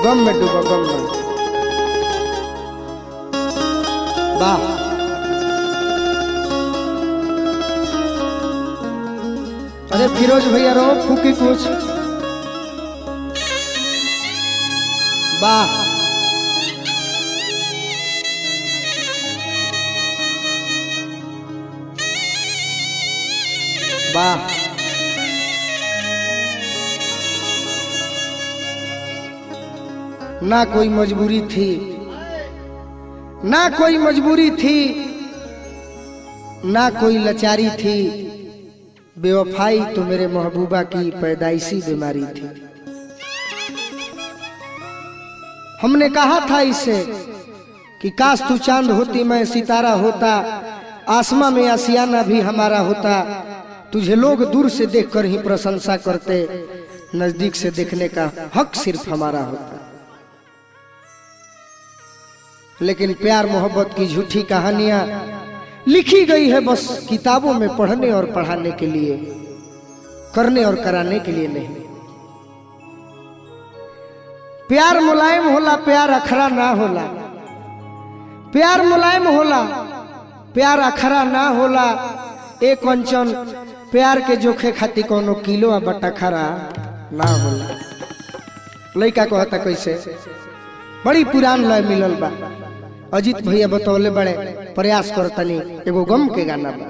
गम में डूबो, गम में। वाह, अरे फिरोज भैया रो फूकी कुछ। वाह, वाह, ना कोई मजबूरी थी, ना कोई मजबूरी थी, ना कोई लाचारी थी, बेवफाई तो मेरे महबूबा की पैदाइशी बीमारी थी। हमने कहा था इससे कि काश तू चांद होती मैं सितारा होता, आसमां में आसियाना भी हमारा होता, तुझे लोग दूर से देखकर ही प्रशंसा करते, नजदीक से देखने का हक सिर्फ हमारा होता। लेकिन प्यार मोहब्बत की झूठी कहानियां लिखी गई है बस किताबों में पढ़ने और पढ़ाने के लिए, करने और कराने के लिए नहीं। प्यार मुलायम होला, प्यार अखरा ना होला, प्यार मुलायम होला, प्यार अखरा ना होला। एक कंचन प्यार के जोखे खाती कोनो किलो बटा खरा ना होला। लड़का कहता कैसे, बड़ी पुरान लय मिलल बा, अजीत भैया बतौले बड़े, प्रयास करतनी एगो गम के गाना बा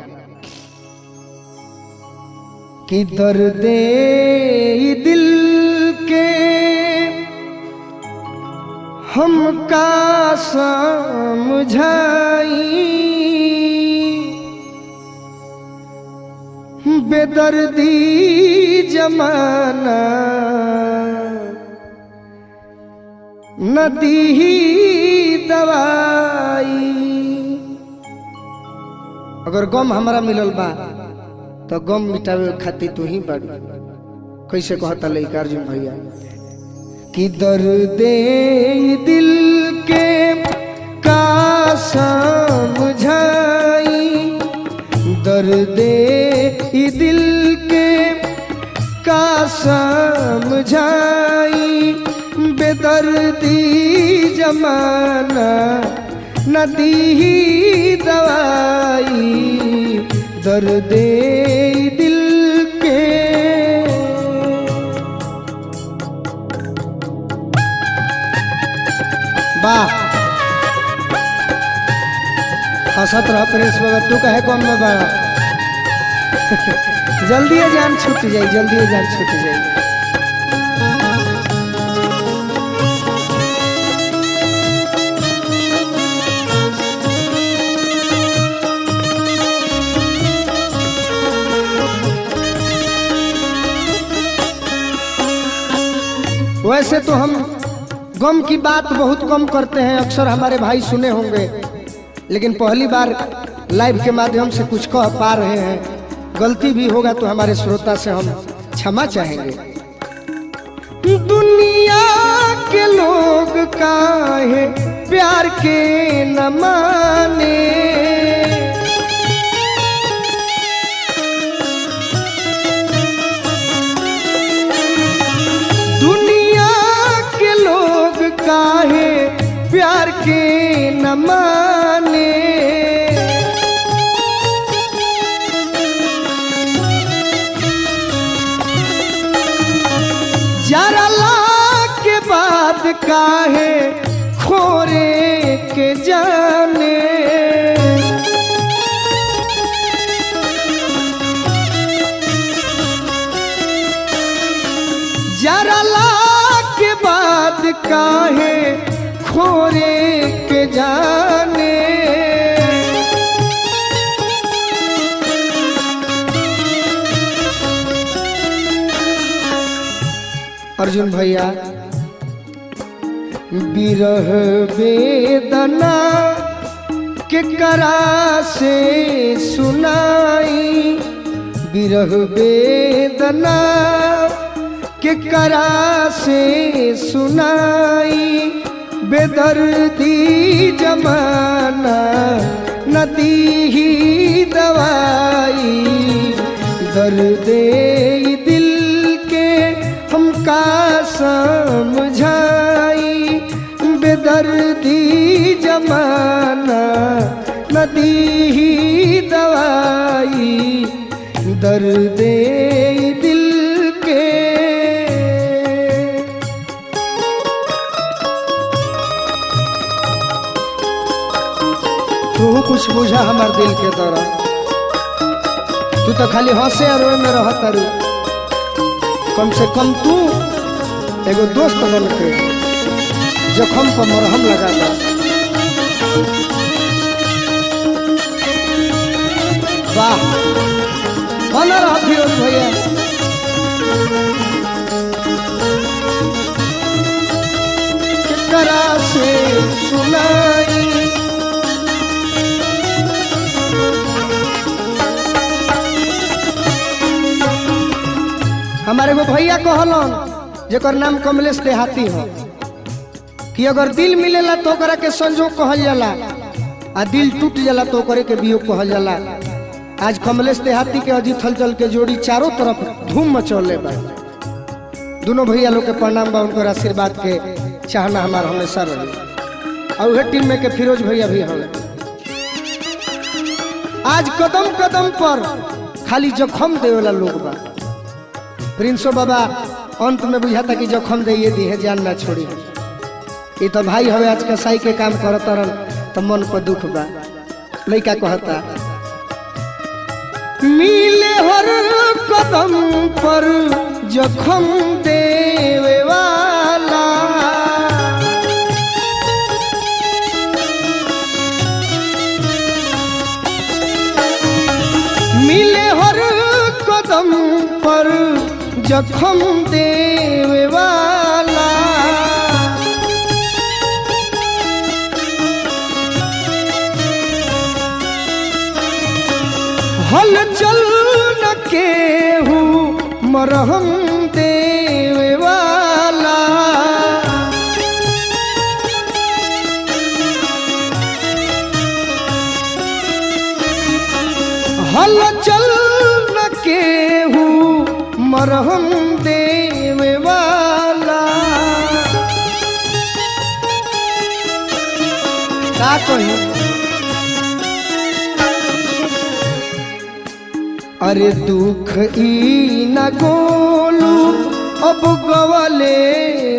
कि दर्दे दिल के हमका समझाई, बेदर्दी जमाना नदी दवाई। अगर गम हमारा मिलल बा तो गम मिटावे खातिर तू ही बड़। कैसे कहता लइका अर्जुन भैया कि दर्दे दिल के का समझाई, दर्दे दिल के का समझाई, बेदर्दी जमाना नदी दवाई, दर्दे दिल के। वाह, हंसत रह प्रेस बगत, तू कहे कौन में बड़ा। जल्दी जान छूट जाए, जल्दी जान छूट जाए। वैसे तो हम गम की बात बहुत कम करते हैं, अक्सर हमारे भाई सुने होंगे, लेकिन पहली बार लाइव के माध्यम से कुछ कह पा रहे हैं। गलती भी होगा तो हमारे श्रोता से हम क्षमा चाहेंगे। दुनिया के लोग काहे प्यार के न माने, काहे प्यार के न माने, जरा के बाद काहे खोरे के जाने, जरा के बाद काहे खोरे के जाने। अर्जुन भैया बिरह वेदना के करा से सुनाई, बिरह वेदना के करा से सुनाई, बेदर्दी जमाना नदी ही दवाई, दर्दे दिल के हमका समझाई, नदी ही दवाई दर्द दिल के। तू कुछ बुझा हमार दिल के दौरान, तू तो खाली हंसे और रोए में रह तारू। कम से कम तू एगो दोस्त बन के जख्म पर मरहम लगा दा। वाह बना रहा फिरोज भैया। केकरा से सुनाई हमारे वो भैया कहलन जेकर नाम कमलेश देहाती हो कि अगर दिल मिलेला तो ओकरा के संजोग कहल जाला, आ दिल टूट जाला तो ओकरे के वियोग कहल जाला। आज कमलेश देहाती के अजीत हलचल के जोड़ी चारों तरफ धूम मचौले बा। दोनों भैया लोग के प्रणाम बा, उनकर आशीर्वाद के चाहना हमारा हमेशा रही। और वह टीम में के फिरोज भैया भी हमें आज कदम कदम पर खाली जख्म देवेला लोग बा। प्रिंसो बाबा अंत में बुझाता कि जख्म दे दी है जान ना छोड़ी। ये तो भाई हवे आज कसाई के काम करता रन तो मन पर दुख बा। लइका कहता मिले हर कदम पर जख्म देवे वाला, मिले हर कदम पर जख्म देवे वाला। हल चल न केहू मरहम देवे वाला, हल चल न केहू मरहम देवे वाला। का कही अरे दुख ई न गोलू अब गवले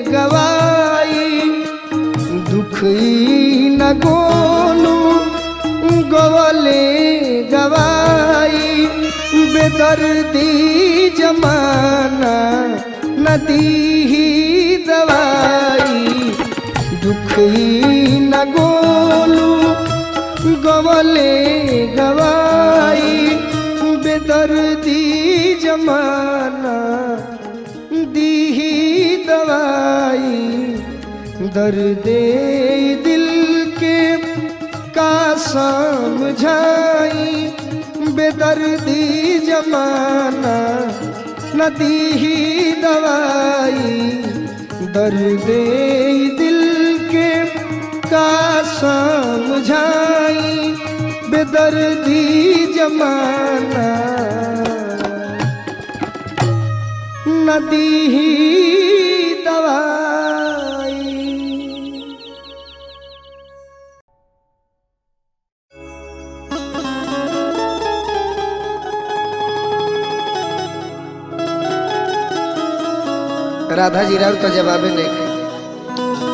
गवाई, दुख ई न गोलू गवले गवाई। बेदर्दी जमाना नदी ही दवाई, दुख ही न गोलू गवले गवाई। बेदर्दी जमाना दी ही दवाई, दर्दे दिल के का समझाई। बेदर्दी जमाना नदी ही दवाई, दर्दे दिल के का समझाई। बेदर्दी जमाना नदी ही दवाई। राधा जी राव तो जवाबे नहीं,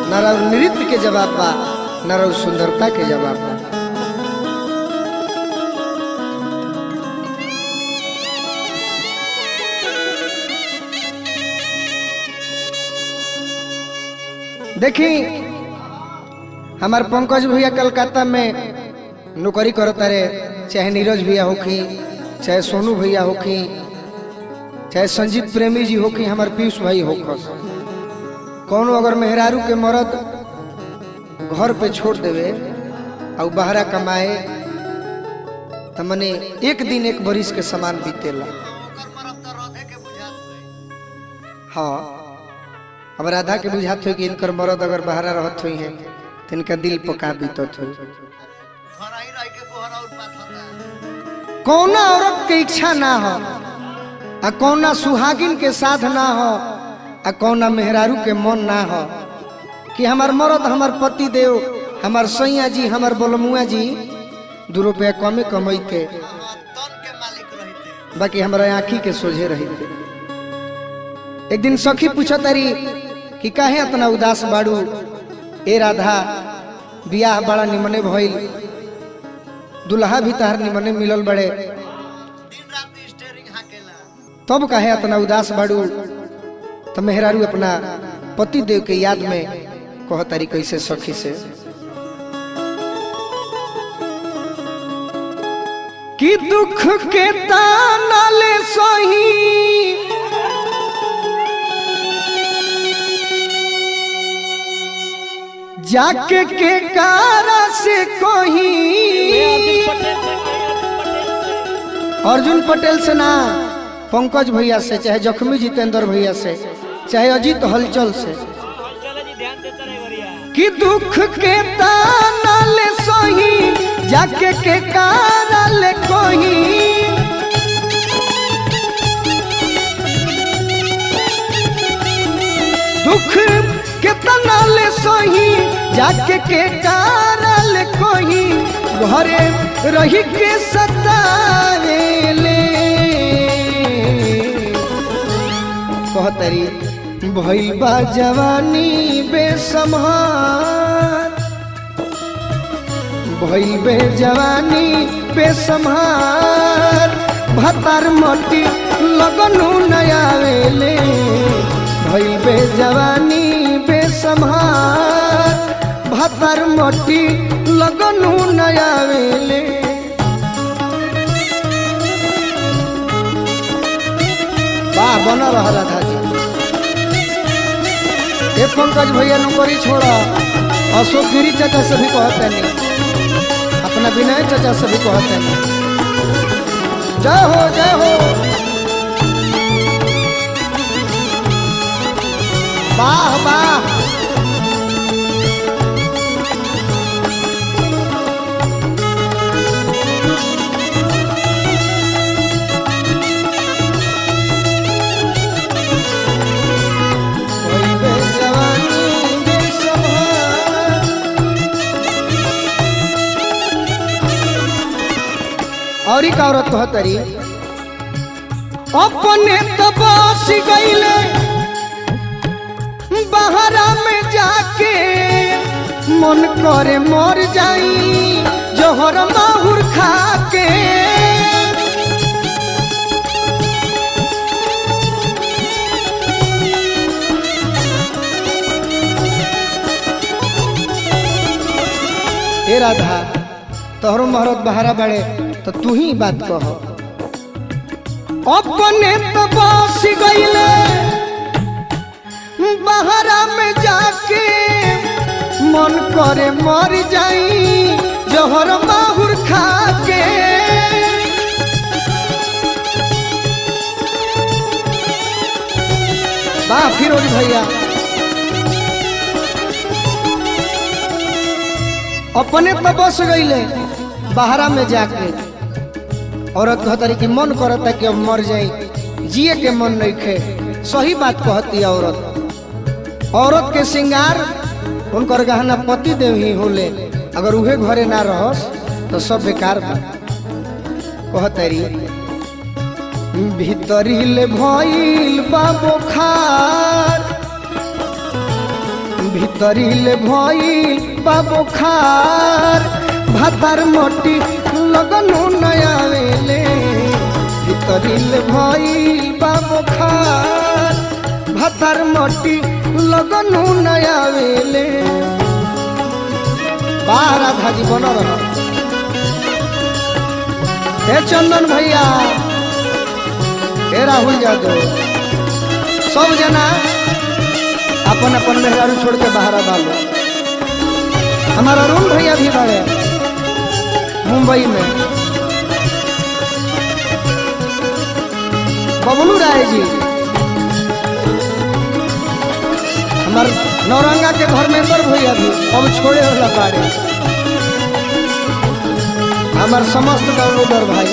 न राव नृत्य के जवाब बा न राव सुंदरता के जवाब बा। देखी हमार पंकज भैया कलकत्ता में नौकरी करता रे, चाहे नीरज भैया होखी, चाहे सोनू भैया होखी, चाहे संजीत प्रेमी जी होखी, हमार पीयूष भाई होखस। कौन अगर मेहरारू के मर्द घर पे छोड़ देवे और बाहरा कमाए तो मने एक दिन एक बरिस के समान बीतेला। हाँ अब राधा के बुझात हो कि इनकर मर्द अगर बाहरा रहत हुई है तो इनका दिल पका बीतत हुई। कौना औरत के इच्छा ना हो, आ कौना सुहागिन के साथ ना हो, आ कौना मेहरारू के मन ना हो कि हमार मर्द, हमार पति देव, हमार सैया जी, हमार बोलमुआ जी 2 रुपया कमे कमाई के बाकी हमारा आँखी के सोझे रही थे। एक दिन सखी पूछा तारी कि काहे इतना उदास बाड़ू ए राधा, बियाह बड़ा निमने भइल, दुल्हा भी तहर निमने मिलल बड़े, तब काहे इतना उदास बाड़ू। तो मेहरारू अपना पति देव के याद में कह तारी कैसे सखी से कि दुख के ताना ले सही जाके के कारा से कोही। अर्जुन पटेल से ना, पंकज भैया से, चाहे जख्मी जितेंद्र भैया से, चाहे अजीत हलचल से, कि दुख के ताना ले सही जाके के कारा ले कोही। दुख के ताना ले सही जाके के कारा ले कोही। घरे रही के सतावेले कहतरी भइल बा जवानी बेसम्हार, भइल बे जवानी बेसम्हार। भतार मटी लगनु नयावेले भइल बे जवानी बेसम्हार। भतार मटी लगनु नयावेले। वाह बना रहा राधा जी। ए पंकज भैया नौकरी छोड़ा, अशोक गिरी चाचा से भी कहते नहीं, अपना विनय चाचा से भी कहते नहीं। जय हो जय हो। वाह वाह। और एक औरत कहतरी अपने तबास गईले बहरा में जाके मन करे मर जाई जोहर माहुर खा के। ए राधा, तोहरो महरत बहरा बड़े तो तू ही बात कह। अपने तो बस गईले बहरा में जाके मन करे मर जाई जोहर माहुर खा के। वाह फिरोज भैया। अपने तो बस गईले बहरा में जाके, औरत कहतरी कि मन करता कि अब मर जाई, जिए के मन नहीं खे। सही बात कहती औरत। औरत के श्रृंगार उनकर गहना पति देव ही होले, अगर उहे घरे ना रहस तो सब बेकार बा। कहतरी भीतरी ले भइल बा बुखार, भीतरी ले भइल बा बुखार। भतार मोटी लगनु नयावेले भीतरी ले भइल बा बुखार। भतार मोटी लगनु नयावेले। बाहर राधा जी बन रहा। हे चंदन भैया, हे राहुल यादव, सब जना अपन अपन मेहरारू छोड़ के बाहर डालो। हमारा अरुण भैया भी बड़े मुंबई में, बबलू राय जी, हमारे नौरंगा के धर्मेंद्र भैया भी अब छोड़े वाला बाड़े। हमार समस्त डाउनलोडर भाई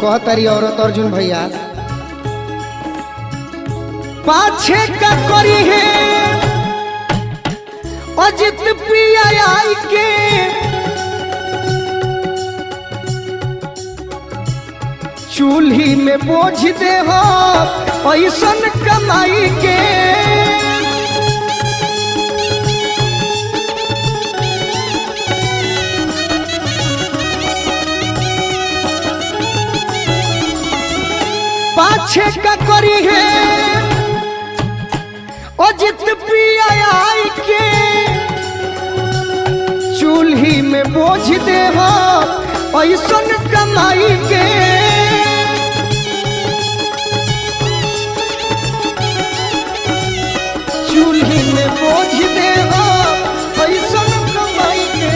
कहतरी औरत अर्जुन भैया पाछे का करी है अजित प्रिया आई के चूल्ही में बोझ दे हो ऐसन कमाई के। पाछे का करी है अजित पिया आई के। चूल्ही में बोझ दे हो ऐसन कमाई के। चूल्ही में बोझ दे हो ऐसन कमाई के।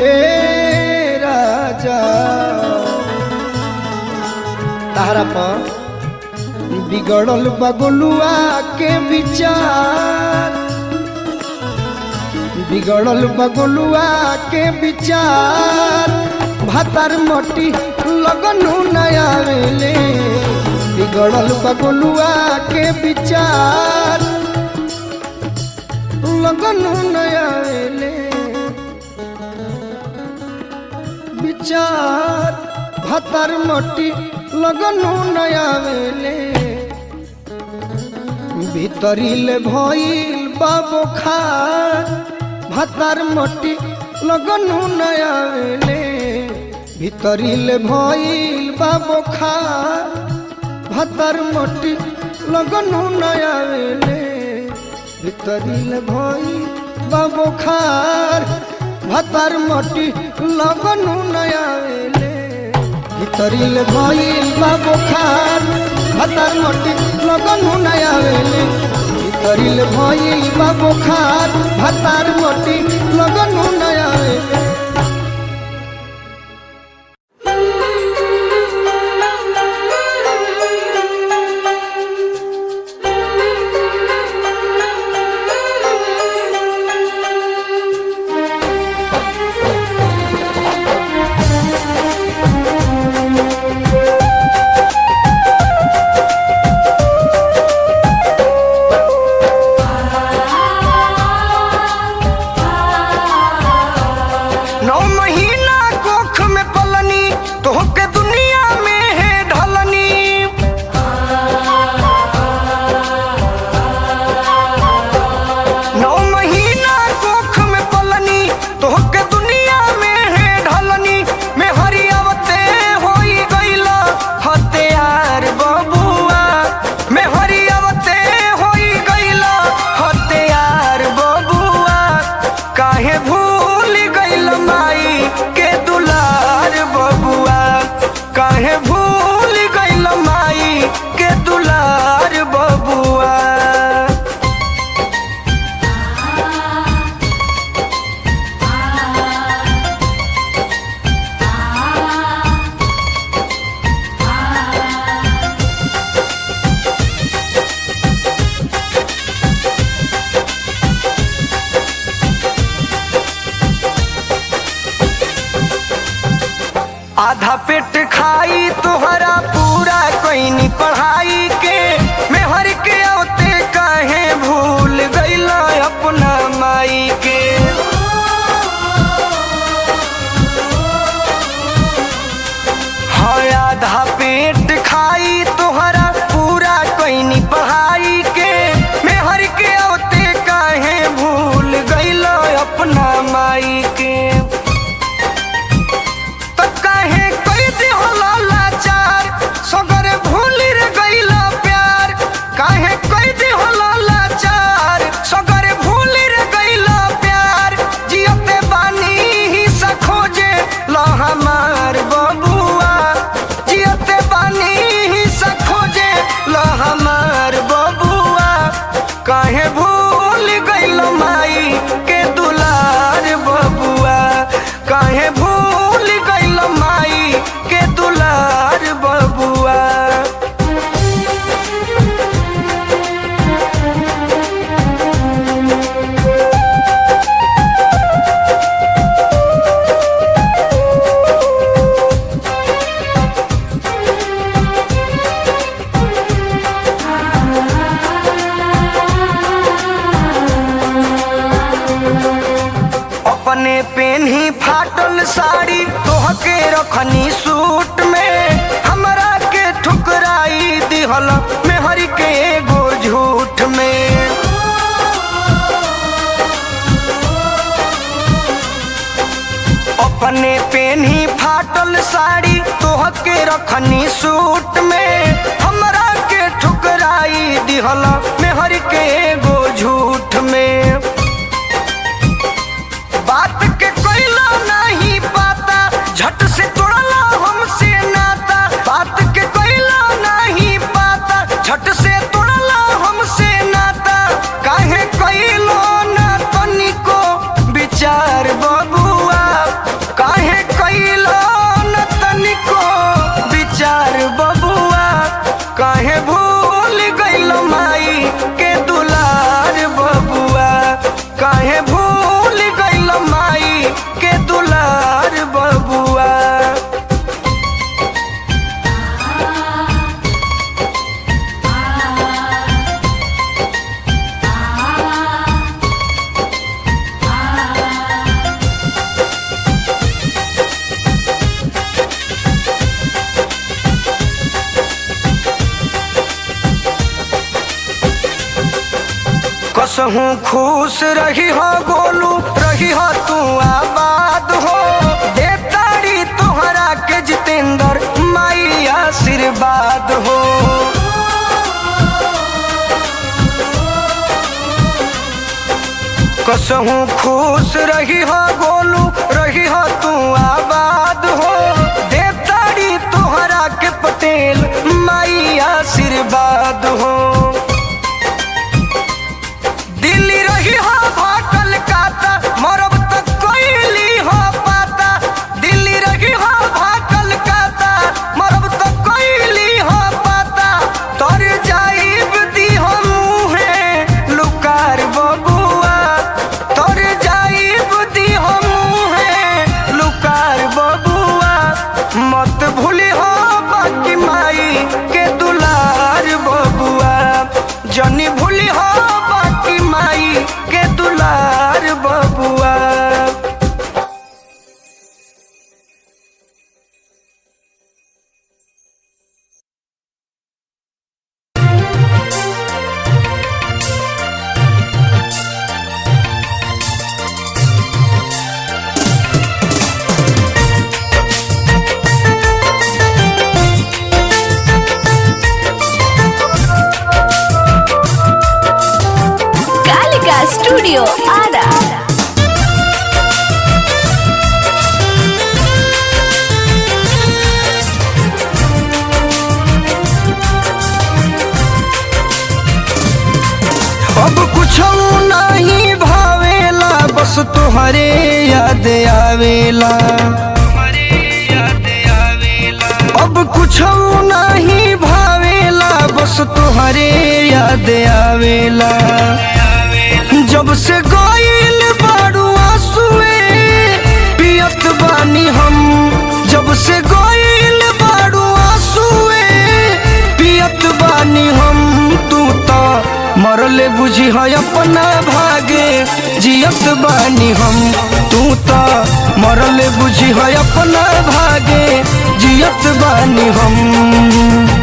ए राजा तारा पर बिगड़ल बगुलुआ के विचार। बिगड़ल बगुलुआ के विचार भातार मोटी लगनु नया वेले। बिगड़ल बगुलुआ के विचार लगनु नया वेले। विचार भातार मोटी लगनु नया वेले। भीतरीले भइल बाबो खार भातार मोटी लगनु नया वेले। भीतरीले भइल बाबो खार भातार मोटी लगनु नया वेले। भीतरीले भइल बाबो खार भातार मोटी लगनु नया वेले। भीतरीले भइल बाबो खार भातार मोटी लगनु नया वेले। भीतरीले भइल बाबो खार भातार मोटी लगनु नया वेले। आधा पेट खाई तुहरा पूरा कोई नहीं पढ़ाई के। मेहर के औते काहे भूल गईला अपना माई के। हाँ आधा पेट खाई तुहरा पूरा कोई नहीं पढ़ाई के। मेहर के औते काहे भूल गईला अपना माई के। सगरे भूल रे गईला प्यार काहे कोई दी होला लाचार। सगरे भूल रे गईला प्यार जियते बानी ही सा खोजे ला हमार बबुआ। जियते बानी ही सा खोजे ला हमार बबुआ। काहे भूल गईला माई के दुलार बबुआ। काहे भूल गईला माई के दुलार बबुआ। अपने पेन ही फाटल साड़ी तोहके रखनी सूट में। साड़ी तोह के रखनी सूट में, हमरा के ठुकराई दिहला मेहर के एगो झूठ में। बात के कोइला नहीं पाता, झट से तोड़ला हमसे नाता। बात के कोइला नहीं पाता, झट से तोड़ला हमसे नाता। काहे कोइलो ना तनिको विचार बबुआ, काहे कोइलो ना तनिको विचार बबुआ। काहे भूल गइल माई के दुलार बबुआ, काहे भूल गइल माई के दुलार बबुआ। कसहूँ खुश रही हो गोलू, रही हो तू आबाद हो। देताड़ी तोहरा के जितेंद्र माई आशीर्वाद हो। कसहूँ खुश रही हो गोलू, रही हो तू आबाद हो। देताड़ी तोहरा के पटेल माई आशीर्वाद हो। दिल्ली रही हो भाटल काता, मरब तक कोइली हो पाता। दिल्ली रही हो भाटल काता, मरब तक कोइली हो पाता। तर जाइब दी हो मुहे लुकार बबुआ, तर जाइब दी हो मुहे लुकार बबुआ। मत भूली हो बाकी माई के दुलार बबुआ, जनी भूली हो बाकी माई के दुलार बबुआ। कालिका स्टूडियो आरा। अब कुछ नहीं भावेला, बस तुहरे याद आवेला। अब कुछ नहीं भावेला, बस तुहरे याद आवेला। जब से गइल बारू आंसुए पियत बानी हम, जब से गइल बारू आंसुए पियत बानी हम। तू तो मरले बुझी है अपना भागे जियत बानी हम, तू तो मरले बुझी है अपना भागे जियत बानी हम।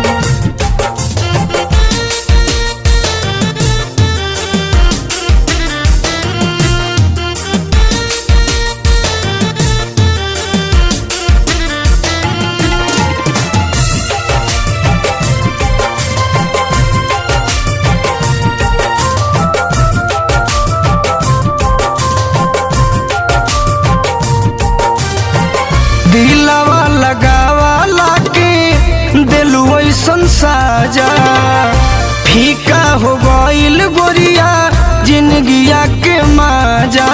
दिलवा लगावाला के दिलु ऐसन साजा, फीका हो गइल गोरिया जिंदगिया के माजा।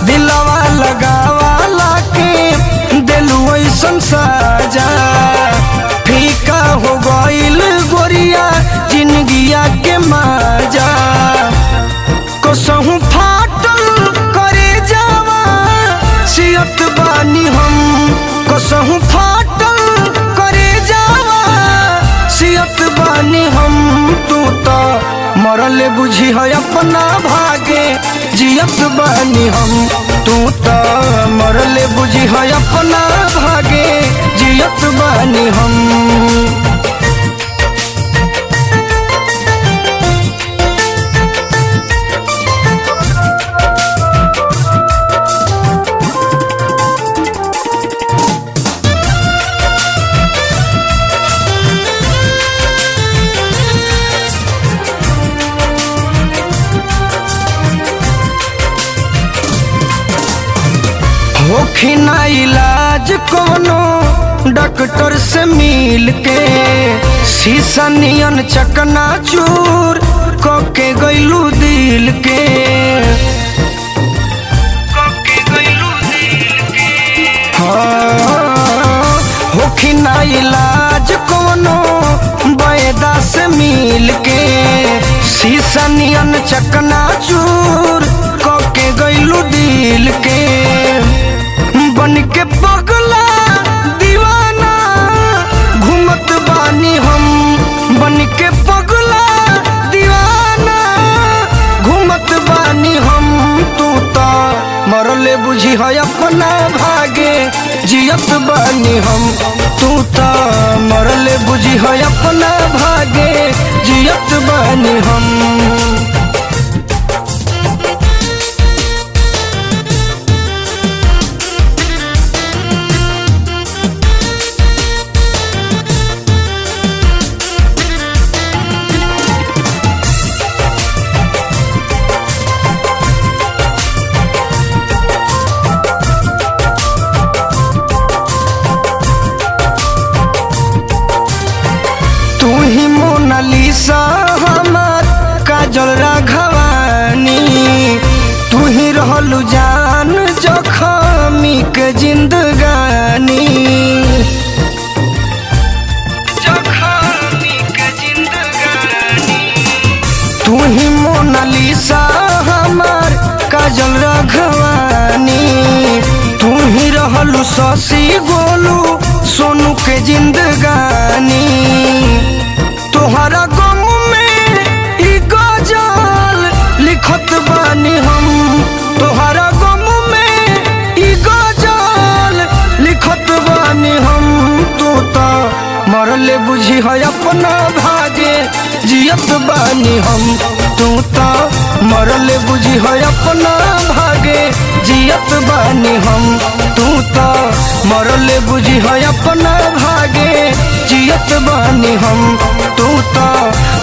दिलवा लगावाला के दिलु ऐसन साजा, फीका हो गइल गोरिया जिंदगिया के माजा। कसहूँ फाटल करे जावा सियत बानी हम, कसहूँ फाटल करे जावा सियत बानी हम। तू तो मरले बुझी है अपना भागे जियत बानी हम, तू तो मरले बुझी है अपना भागे जियत बानी हम। होखी ना इलाज कोनो डॉक्टर से मिल के शीशा नियन चकना चूर कोके गइलू दिल के होखी ना इलाज कोनो बैदा से मिल के शीशा नियन चकना चूर कोके गइलू दिल के बन के पगला दीवाना घूमत बानी हम बन के पगला दीवाना घूमत बानी हम तू तो मरले बुझी है अपना भागे जियत बानी हम तू तो मरले बुझी है अपना भागे जियत बानी हम मोनालिसा हमार काजल राघवानी तू ही रहलू जान जखमी के जिंदगानी तू ही मोनालिसा हमार काजल राघवानी तू ही रहलू शशि गोलू सोनू के जिंदगानी तोहरा गम में ई गजल लिखत बानी हम तोहरा गम में ई गजल लिखत बानी हम तू तो मरले बुझी है अपना भागे जियत बानी हम तू तो मरले बुझी है अपना भागे जियत बानी हम तू तो मरले बुझी है अपना भागे जियत बानी हम तू तो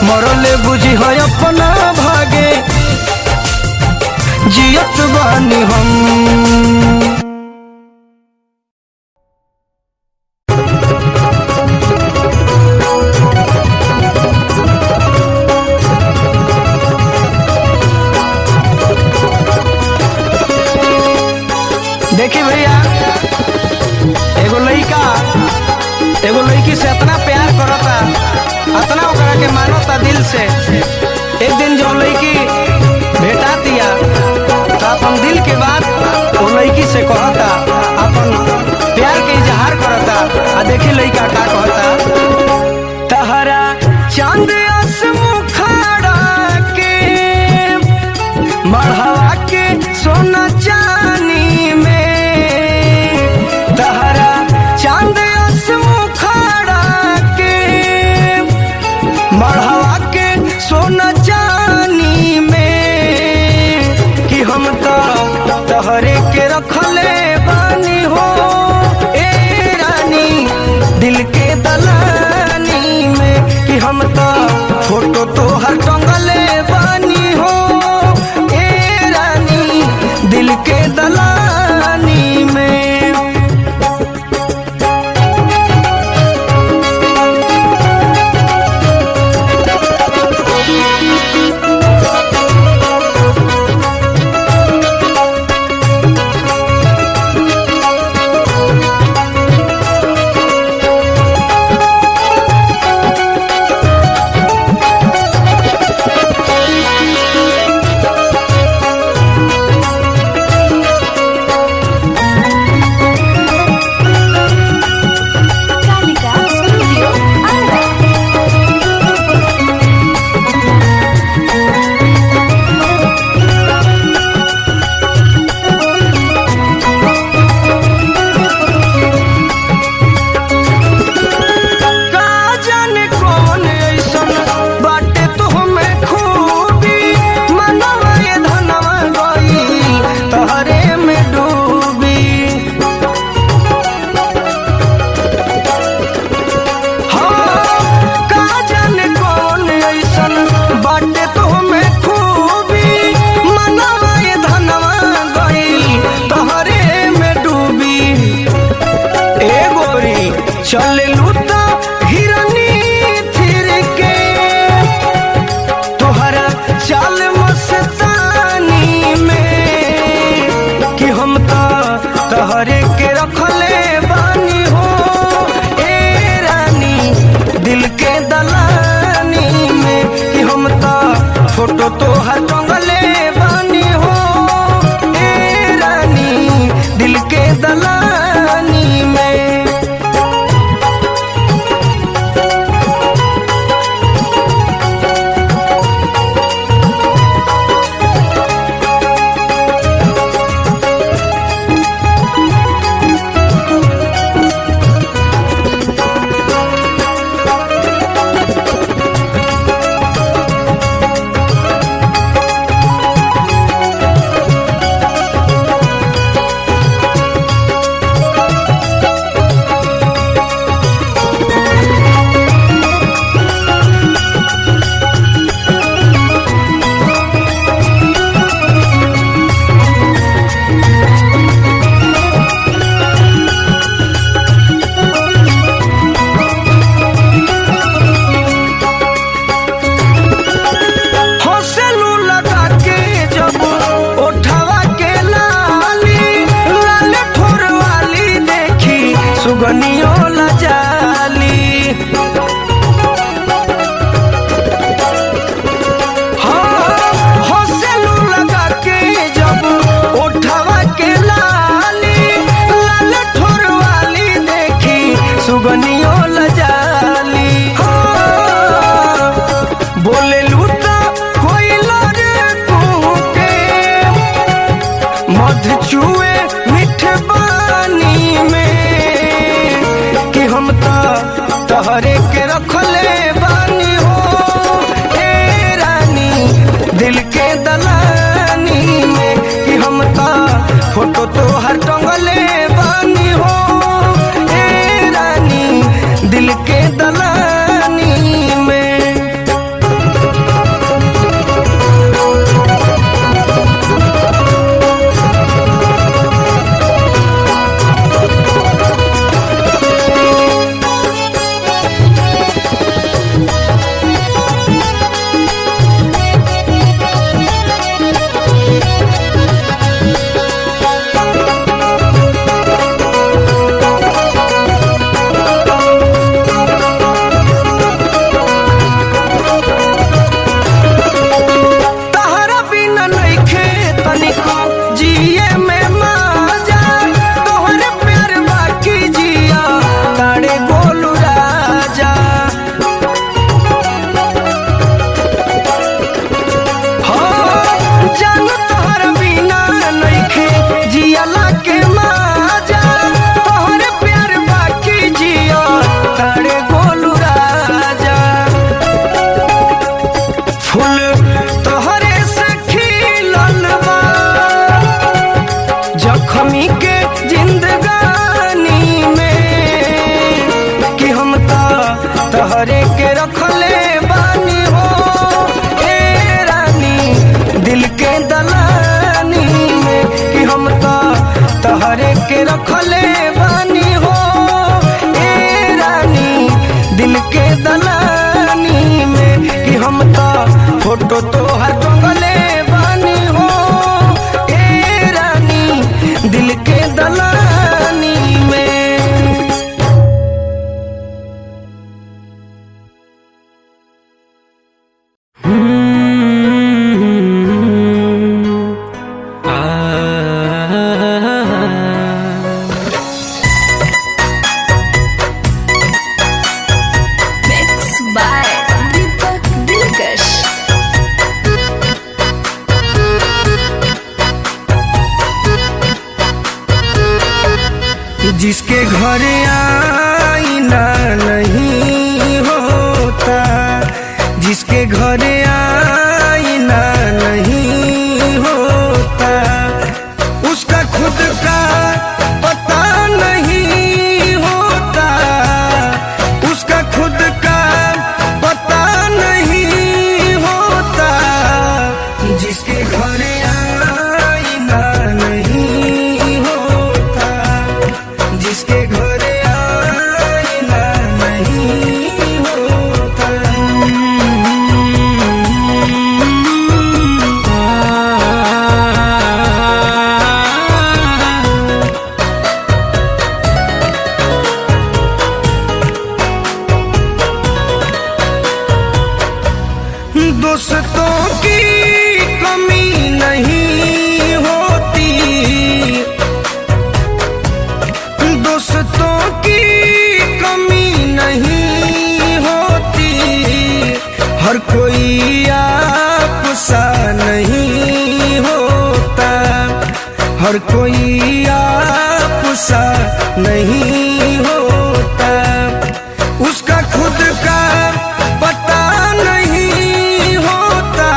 मरले बुझी है अपना भागे जियत बानी हम देखी भैया एगो लड़की से इतना प्यार करता इतना ओकरा के मानता दिल से एक दिन जो लड़की भेटा दिया तो अपन दिल के बात वो लड़की से कहता अपन प्यार के इजहार करता आ देखी लड़का का कहता तहरा चांद मुखाड़ा के मढ़वा के सोना चानी में तहरा चांद मुखाड़ा के मढ़वा के सोना चानी में कि हम तो तहरे के रखले बानी हो ए रानी दिल के दलानी में कि हम तो फोटो तो हर टंगले बानी हो ए रानी दिल के दलानी में सुगनियो लजाली। हाँ हौसलू लगा के जब उठवा के लाली, लाल ठोर वाली देखी सुगनियो लजाली। हाँ बोले लूटा कोई लड़े के मध चुए मीठ बानी में कि हम तो तहरे के रखले बानी हो ए रानी दिल के दलानी में, कि हम तो फोटो तो हर टंगले बानी हो ए रानी दिल के दलानी में। जख्मी के जिंदगानी में कि हम तहरे के रखले बानी हो ए रानी दिल के दलानी में, कि हम तहरे के रखले बानी हो ए रानी दिल के दलानी में, कि हम फोटो तो हर टंगले बानी हो ए रानी दिल के दलानी में। Mix by Deepak Dilkash. जिसके घर आईना नहीं होता, जिसके घर आईना नहीं होता, उसका खुद का पता नहीं होता, उसका खुद का पता नहीं होता। जिसके घर आईना नहीं होता, जिसके घर आईना नहीं होता। दोस्तों की कमी नहीं होती, दोस्तों की कमी नहीं होती, हर कोई आप सा नहीं होता, हर कोई आप सा नहीं होता। उसका खुद का पता नहीं होता,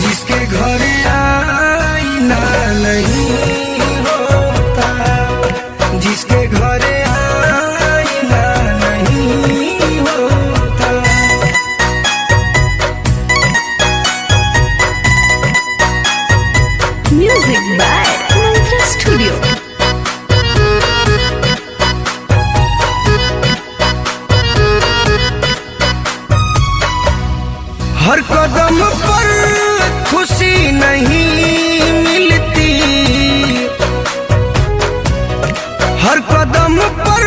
जिसके घर आईना नहीं होता, जिसके घर आईना नहीं होता। Music by Mantra Studio. हर कदम पर खुशी नहीं मिलती, हर कदम पर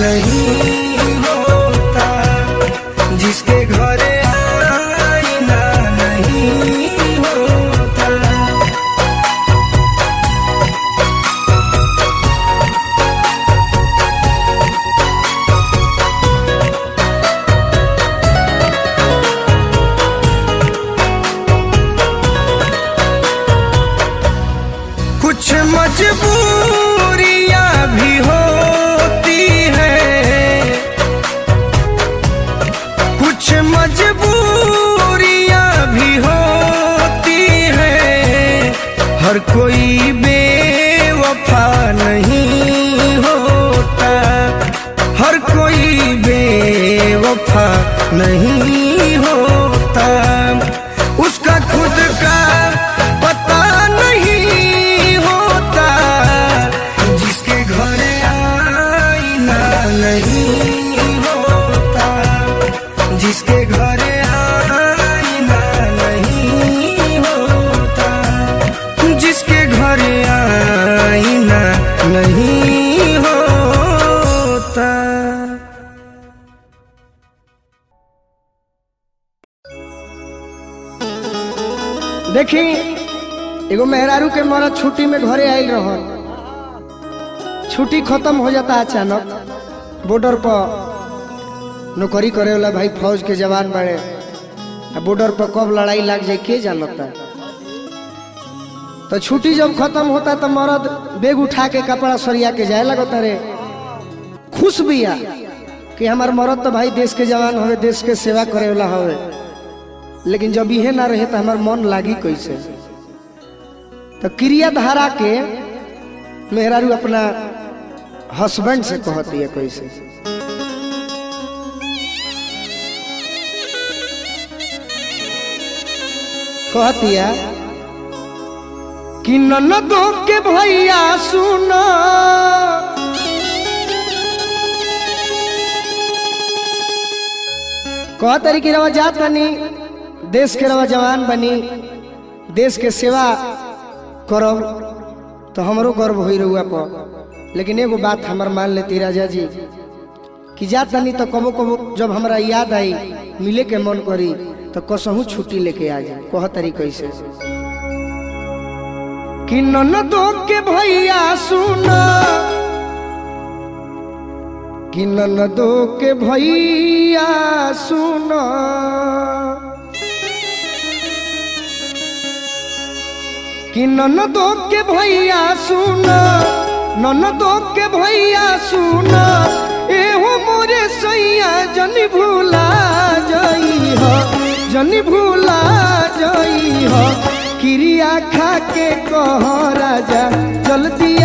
नहीं होता, जिसके घरे आईना नहीं होता। कुछ मजबूरियां भी होती हैं, कुछ मजबूरियां भी होती हैं, हर कोई बेवफा नहीं होता, हर कोई बेवफा नहीं होता। उसका खुद का पता नहीं होता, जिसके घरे आईना नहीं होता, जिसके घरे आईना नहीं होता, जिसके घरे आईना नहीं होता। देखी एगो मेहरारू के मरद छुट्टी में घरे आयल रहल, छुट्टी खत्म हो जाता अचानक। बॉर्डर पर नौकरी करे वाला भाई फौज के जवान बड़े, बॉर्डर पर कब लड़ाई लग जाए के जानता। तो छुट्टी जब खत्म होता तो मरद बैग उठा के कपड़ा सरिया के जाए लगता रे। खुश बिया कि हमार मरद तो भाई देश के जवान हवे, देश के सेवा करे वाला हवे, लेकिन जब इहे ना रहे तो हमार मन लागी कैसे। तो क्रिया धारा के मेहरारू अपना हस्बैंड से कहती है कैसे। कहती है कि ननदों के भैया सुनो, कह तरीके रवा जात बनी, देश के रवा जवान बनी, देश के सेवा करब तो हमरो गर्व हो रहुआ पर। लेकिन एगो बात हमार मान लेती राजा जी कि जात बनी तो कबो कबो जब हमरा याद आई मिले के मन करी तो कसहू छुट्टी लेके आ जाए। कह तरीके से कि ननदों के भैया सुनो, कि ननदों के भैया सुनो, कि ननदों के भैया सुनो, ननदों के भैया सुनो, एहो मोरे सैया जनी भूला जाई हो, जनी भूला जाई हो। क्रिया खा के कह राजा जल्दी आ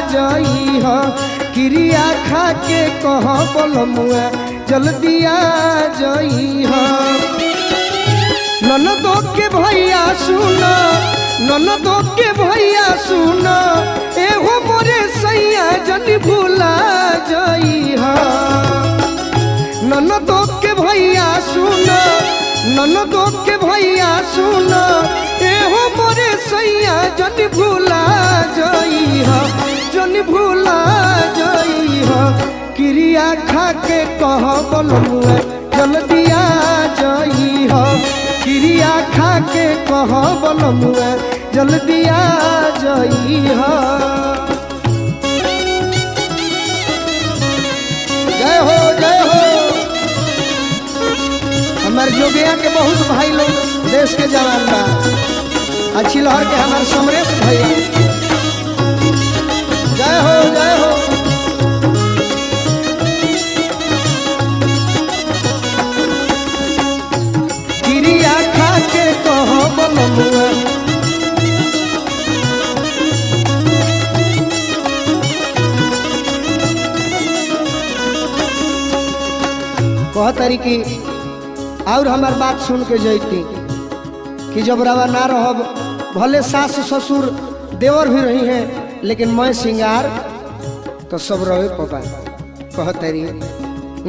जाई हो, क्रिया खा के कह बोलमुआ जल्दी आ जाई हो। ननदों के भैया सुनो, ननदों के भैया सुनो, एहो मोरे सैया जनी भूला जाई हो। ननदों के भैया सुनो, ननदों के भैया सुनो, एहो मोरे सैया जनी भूला जाई हो, जनी भूला जाई हो। क्रिया खा के कह बोलमुआ जल्दी आ जाई हो, क्रिया खा के कह बोलमुआ जल्दी आ जाई हो। जय हो जय हो। हमारे जोगिया के बहुत भाई लोग देश के जवान बा, अच्छी लहर के हमारे समरेश भैया, जय हो जय हो। क्रिया खा के कह बोलमुआ कह तरीके और हमार बात सुन के जैती कि जब रवा ना रहब, भले सास ससुर देवर भी रही हैं, लेकिन मैं सिंगार तो सब रहे पपा। कह तरी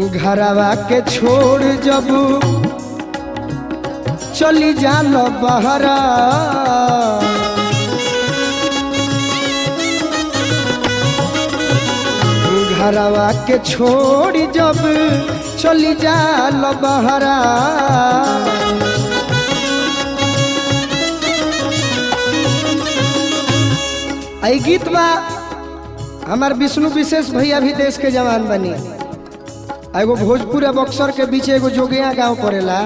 घरवा के छोड़ जब चली जान बहरा, घरवा के छोड़ी जब चली जाल बहरा आई गीत बा हमार विष्णु विशेष भैया भी देश के जवान बनी। एगो भोजपुर बक्सर के बीच एगो जोगिया गांव पड़ेला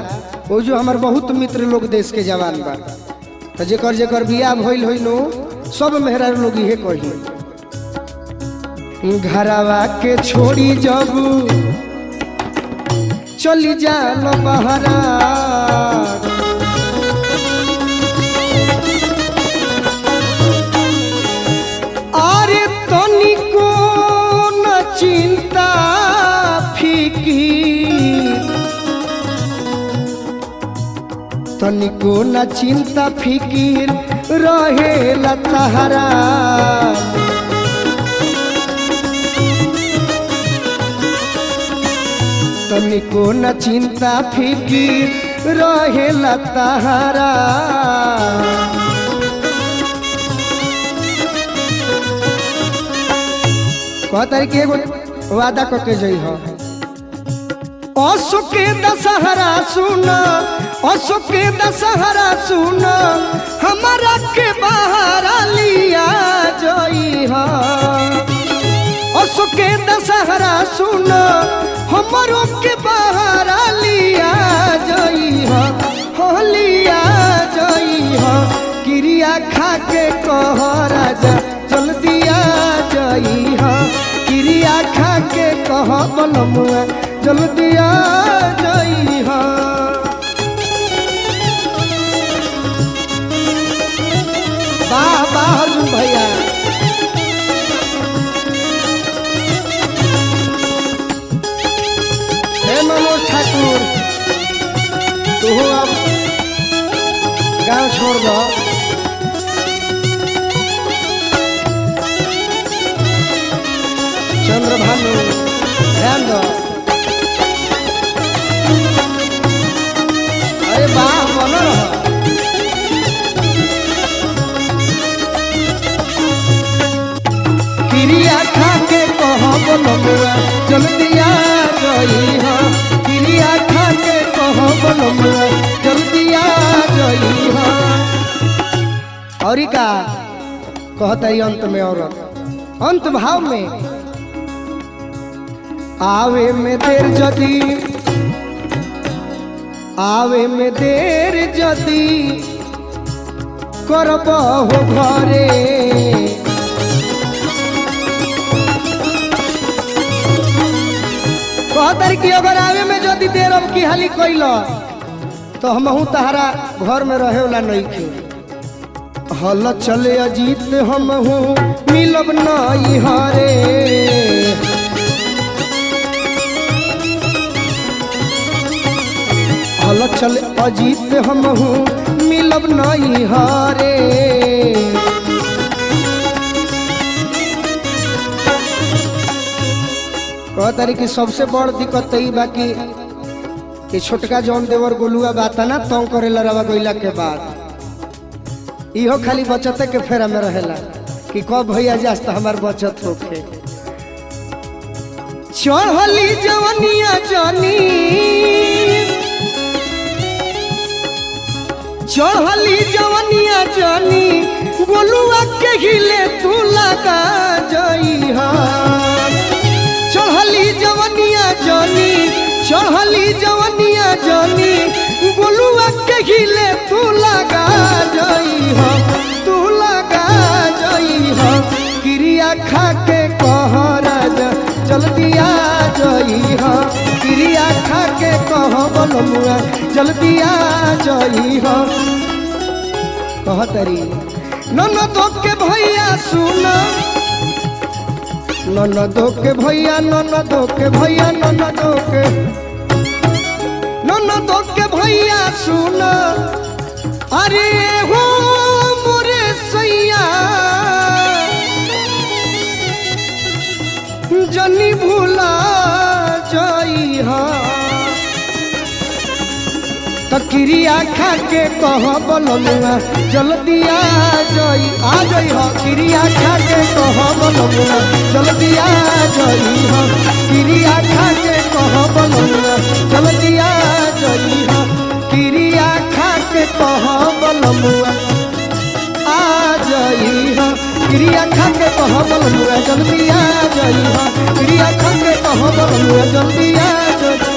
वो जो हमार बहुत मित्र लोग देश के जवान बा तो जेकर जेकर बियाह भइल होई नो सब मेहरा लोग इहे कही घरवा के छोड़ी जब चली जाल बहरा अरे तनिको न चिंता तनिको न चिंता फिकीर रहेला तहरा तनिको न चिंता फिकीर रहेला तहरा कहता कि एगो वादा करके जई हो अशोक के दशहरा सुन अशोक के दशहरा सुन हमारा के बाहर लिया जई हो अशोक के दशहरा सुन हमारो के बाहर लिया जई हो लिया जई हो क्रिया खा के कह राजा जल्दी आ जई हो क्रिया खा के कह बलमुआ जल्दी आ जई हो वाह वाह अर्जुन भैया हे मनोज ठाकुर तू अब गाँव छोड़ दो चंद्रभानु ध्यान दो अरे वाह बनो रहो क्रिया खा के कहो बोलमुआ जल्दी आ जई हो क्रिया खा के कहो बोलमुआ जल्दी आ जई हो और का कहता है अंत में औरत अंत भाव में आवे में देर जदी आवे में देर जदी करब हो घरे कहतर कि अगर आवे में जदी देर अब की हाली कैल तो हमहू तहरा घर में रहे वाला नहीं खे हल चले अजीत हमहू मिलब नहीं हरे हल चले अजीत हमहू मिलब नहीं हरे कहतारी कि सबसे बड़ दिक्कत ई बाकी कि छोटका जौन देवर गोलुआ बाता ना तंग करेला रवा गइला के बाद इहो खाली बचते के फेरा में रहेला कि कब भैया जास तो हमार बचत होखे चढ़ली जवनिया जानी चढ़ली जवनिया जानी गोलुआ के हिले तू लगा जई हा चढ़ली जवनिया जानी चढ़ली जवनिया जानी गोलुआ के हिले तू लगा जई हो तू लगा जई हो क्रिया खा के कह राजा जल्दी आ जई हो क्रिया खा के कह बलमुआ जल्दी आ जई हो कहतरी ननदो के भैया सुन ननदो के भैया ननदो के भैया ननदो के भैया सुन अरे हो मोरे सैया जनी भूला जाई हा तो क्रिया खा के कह बलमुआ जल्दी आ जई हो क्रिया खा के कह बलमुआ जल्दी आ जई हो क्रिया खा के कह बलमुआ जल्दी आ जई हो क्रिया खा के कह बलमुआ आ जई हो क्रिया खा के कह बलमुआ जल्दी आ जई हो क्रिया खा के कह बलमुआ जल्दी आ जई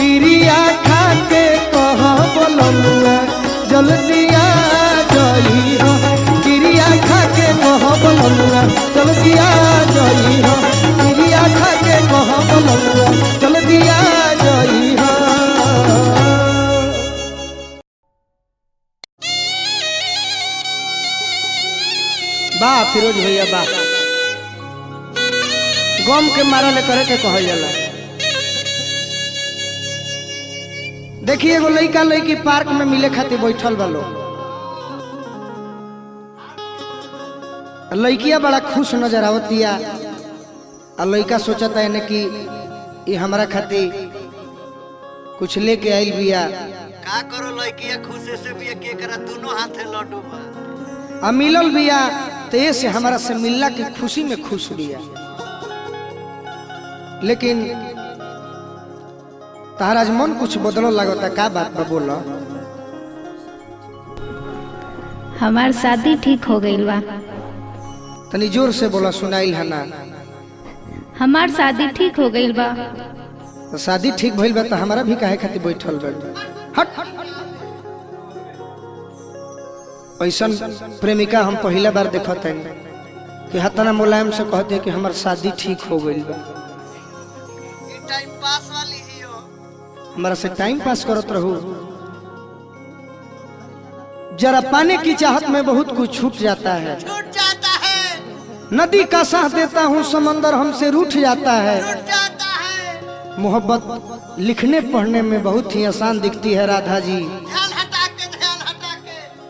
क्रिया खा के कह बलमुआ जल्दी आ जई हो क्रिया खा के कह बलमुआ जल्दी आ जई हो क्रिया खा के कह बलमुआ जल्दी आ जई हो। वाह फिरोज भैया वाह गम के मारा ले करे के कहल जाला। देखिए एगो लड़का लड़की पार्क में मिले खातिर बैठल बा लोग लड़किया बड़ा खुश नजर आवतिया और लड़का सोचता है कि ये हमारा खातिर कुछ लेके आइल बिया का करो लड़किया खुशी से भी के करा दोनों हाथे लड्डू बा आ मिलल बिया तो ये से हमारा से मिलला की खुशी में खुश बिया। लेकिन तारा आज मन कुछ बदलो लगता का बात बा बोलो। हमार शादी ठीक हो गई बा। तनी जोर से बोला सुनाइल है ना। हमार शादी ठीक हो गई बा। तो शादी ठीक भइल बा तो हमारा भी काहे खातिर बैठल बा। हट ऐसन प्रेमिका हम पहला बार देखत है कि हतना मुलायम से कहते कि हमार शादी ठीक हो गई बा। टाइम पास वाली ही हो हमारा से टाइम पास करत रहू। जरा पाने की चाहत में बहुत कुछ छूट जाता है। छूट जाता है नदी का साथ देता हूँ समंदर हमसे रूठ जाता है। छूट जाता है मोहब्बत लिखने पढ़ने में बहुत ही आसान दिखती है राधा जी। ध्यान हटा के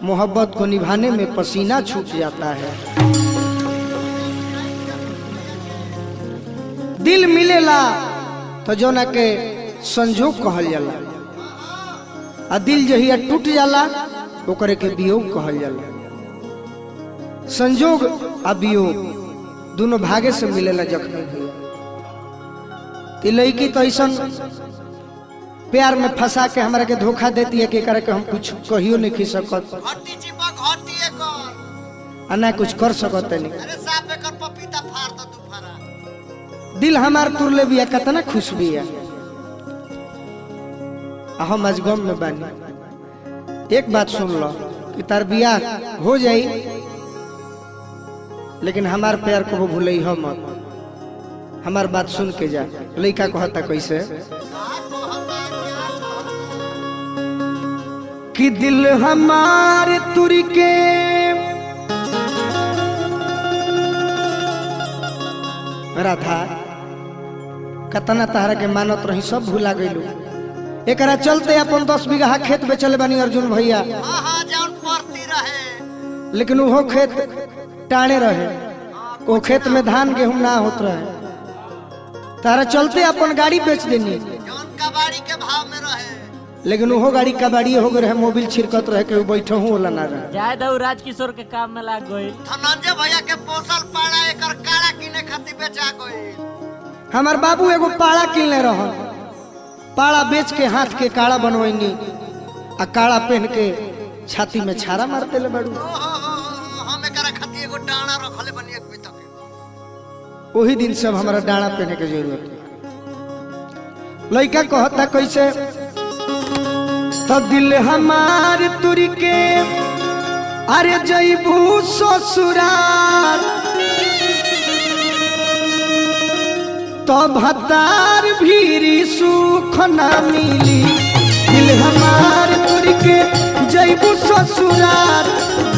मोहब्बत को निभाने में पसीना छूट जाता है। दिल मिलेला तो जो ना के संजोग कहल जाला आ दिल जहिया टूट जाला ओकरे के वियोग कहल जाला। संजोग आ वियोग दोनों भागे से मिलेला जख्मी भैया। लड़की तो ऐसा प्यार में फंसा के हमरा के धोखा देती है कि करे के हम कुछ कहियो नहीं खी सकत घटी चिपक घटी कर आ ना कुछ कर सकत नहीं। अरे साफ कर पपीता फाड़ दो तू फाड़ा दिल हमार तुरले बिया कितना खुश बिया। हम आज गम में बानी। एक बात सुन लो कि तार बिया हो जाई लेकिन हमार प्यार को वो भूले ही मत। हमार बात सुन के जा। लड़का कहता कैसे कि दिल हमारे तुरी के राधा कतना तहरा के मानत रही सब भूला गईलू। एकरा चलते अपन 10 बीघा खेत बेचले बानी अर्जुन भैया। हां जान पड़ती रहे लेकिन वो खेत टाणे रहे। वो खेत में धान गेहूं ना होत रहे। तारा चलते अपन गाड़ी बेच देनी जौन कबाड़ी के भाव में रहे लेकिन वो गाड़ी कबाड़ी हो गए रहे। मोबिल छिड़कत रहे के बैठो हूँ वाला ना रहे। जाय दऊ राजकिशोर के काम में लाग गई। धनंजय भैया के पोसल पाड़ा एकर काड़ा किने खातिर बेचा गई। हमार बाबू एगो पाड़ा किनले रह। पाड़ा बेच के हाथ के काड़ा बनवैनी आ काड़ा पहन के छाती में छारा मार देले बाड़ू। हम एकरा खातिर एगो डाना रखले बनी एक बितक। वही दिन से हमारा डाना पहने के जरूरत है। लड़का कहता कैसे तो दिल हमार तुरी के अरे जईबू ससुराल तो भतार भीरी सुख ना मिली। दिल हमार तुरी के जईबू ससुराल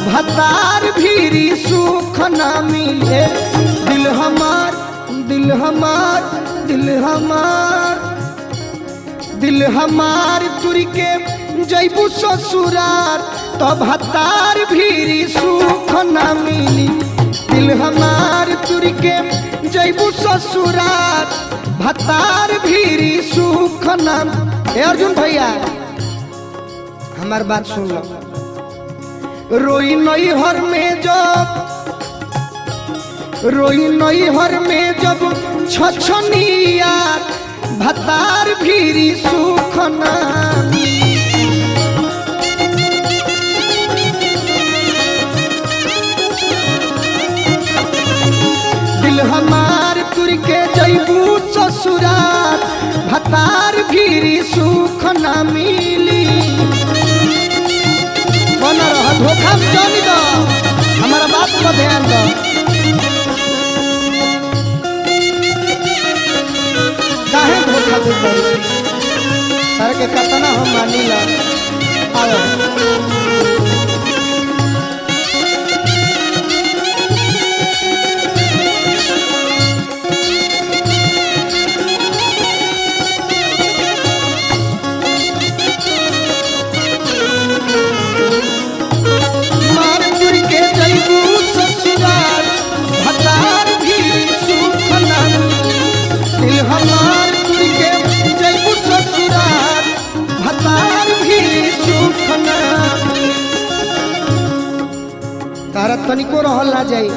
भतार भीरी सुख ना मिले। दिल हमार दिल हमार दिल हमार दिल हमार तुरी के जईबू ससुरार तो भतार भीरी सुख ना मिली। दिल हमार तुरी के जईबू ससुरार भतार भीरी सुख ना ए अर्जुन भैया हमार बात सुन लो। रोई नई हर में जब छछनिया भतार भीरी सुख नामी। दिल हमार तुर के जैबू ससुराल भतार भीरी सुख ना मिली। बना रहा धोखा में जानी दो, हमारा बात पर ध्यान दो। काहे धोखा दे तारे के कतना हम मानी ला। आओ तारा तनिको रहल ना जाई,